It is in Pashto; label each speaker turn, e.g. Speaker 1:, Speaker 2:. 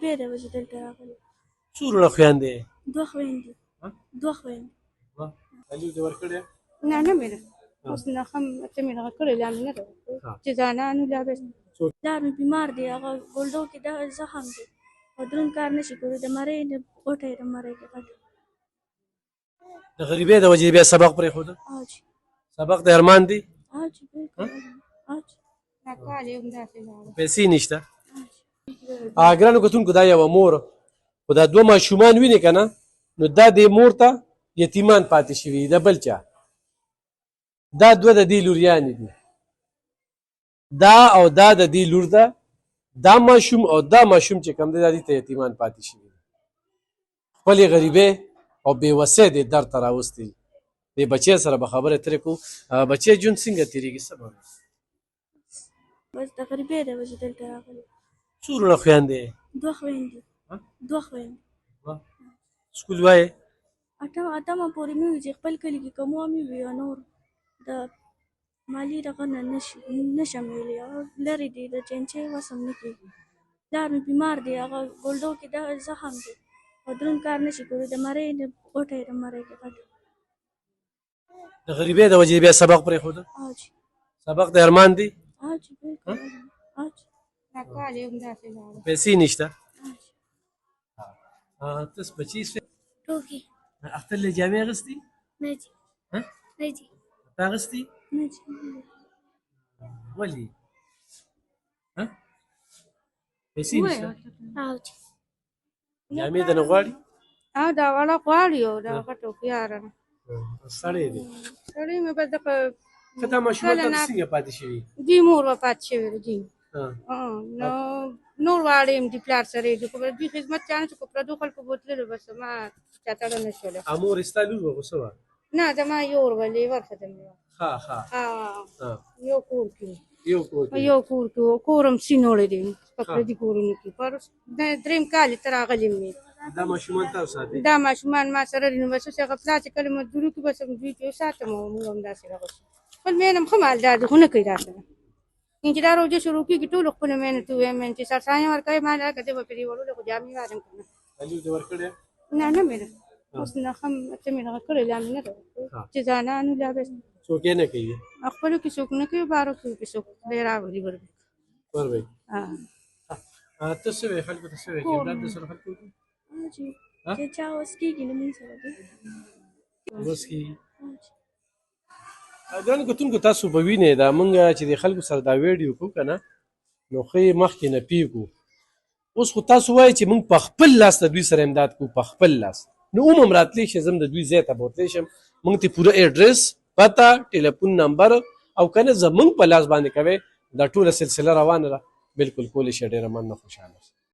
Speaker 1: غریبۍ د وجې دلته راغلي.
Speaker 2: څو وروڼه خویندې یې؟
Speaker 1: 2 خویندې. 2 خویندې.
Speaker 2: تعلیم دې ورکړی؟
Speaker 1: نه نه مې ده. اوس نښه ته مې دغه کړې لا مې نه ده چې ځانانو لا بس پلار مې بیمار دی. هغه ګولډو کې دغه زخم دی او دروند کار نه شي کولی. د مرۍ د غوټه یې د مرۍ کې غټه.
Speaker 2: د غریبۍ د وجې بیا سبق پرېښوده؟ سبق د ارمان دی؟
Speaker 1: بالکل.
Speaker 2: پیسې نشته؟ ګرانو کتونکو دا یوه مور خو دا 2 ماشومان ویني که نه نو دا دې مور ته یتیمان پاتې شوي د بل چا. دا 2 د دې لوریانې دي. دا او دا د دې لور ده. دا ماشوم او دا ماشوم چې کوم دی دا دې ته یتیمان پاتې شوي دي. خپلې غریبۍ او بېوسۍ دې در ته راوستې. دې بچی سره به خبرې ترې کوو. بچی ژوند څنګه تېرېږي؟ څه به
Speaker 1: بس د غریبۍ د وجې دلته راغلي.
Speaker 2: څو وروڼه خویندې یې؟
Speaker 1: 2 خویندې. 2 خویندې.
Speaker 2: سکول وایې؟
Speaker 1: اتمه پورې مې وي چې خپل کلي کې کوم مې وي او نور د مالي دغه نه نشم ویلی. لرې دی د چینچۍ وسم نه کېږي. پلار مې بیمار دی. هغه ګولډو کې دغه زخم دی او دروند کار نه شي کولی. د مرۍ د غوټه یې د مرۍ کې غټه.
Speaker 2: د غریبۍ د وجې بیا سبق پرېښوده؟ سبق د ارمان دی؟
Speaker 1: بالکل.
Speaker 2: پیسې نشته؟ ته بچی سوې؟
Speaker 1: ټوکې.
Speaker 2: اختر له جامې اغوستې؟
Speaker 1: نه جي. نه جي.
Speaker 2: ته اغوستې؟
Speaker 1: نه جي.
Speaker 2: ولې؟ پیسې نشته؟ جامې دې نه غواړي؟
Speaker 1: دا واړه غواړي او دا غټو خياره
Speaker 2: سړی دی.
Speaker 1: سړی مې بس دغه
Speaker 2: که دا ماشومان ته څنګه پاتې شوي؟
Speaker 1: دوی مور وفات شوې ده. دوی نو نور واړه یم د پلار سره یې دوی خدمت چا نه شو کو پردو خلکو بوتللو بس ما چا تړه نه شوله.
Speaker 2: مور ستا لور وه خو څه وه؟
Speaker 1: نه زما یو ور وه لیور ختم وه. یو کور کې و. کور هم سینوړی دی په پردي کورونو کې. پر 3 کال تر راغلي مې.
Speaker 2: دا ماشومان تاسو ساتئ؟
Speaker 1: دا ماشومان ما سره دي. نو بس اوس هغه پلار چې کله مزدوري کوي بس دوی ته ساتم او موږ هم داسې راغوښتو. خپل مینه هم ښه مالدار دی خو نه کوي را سره. چې دا روژه شروع کېږي ټولو خپلو مینو ته ووایم چې سرسایه ورکوئ ما دا که دی به پرې وړلو خو جامې وارم که نه.
Speaker 2: تعلیم دې ورکړی؟
Speaker 1: نه نه مې ده. اوس نښه ته مې دغه کړې لا مې نه ده چې ځانانو لا بس
Speaker 2: څوک یې نه کوي؟
Speaker 1: خپلو کې څوک نه کوي. بارو کې څوک دی راولي وربیک.
Speaker 2: ته څه وایې خلکو ته څه وایې چې امداد در سره خلکو وکړي؟
Speaker 1: چې چا وس کېږي نه مونږ سره دی.
Speaker 2: وس کېږي. ګرانو کتونکو تاسو به وینئ دا موږ چې د خلکو سره دا ویډیو کوو که نه نو ښه یې مخکې نه پیږو. اوس خو تاسو وایئ چې موږ په خپل لاس د دوی سره امداد کوو په خپل لاس. نو هم راتلی شي زه هم د دوی ځای ته به ورتلی شم. موږ ته پوره ایډرس پته ټلیفون نمبر او که نه زموږ په لاس باندې کوئ دا ټوله سلسله روانه ده. بلکل کولی شئ ډېره مننه خوشحاله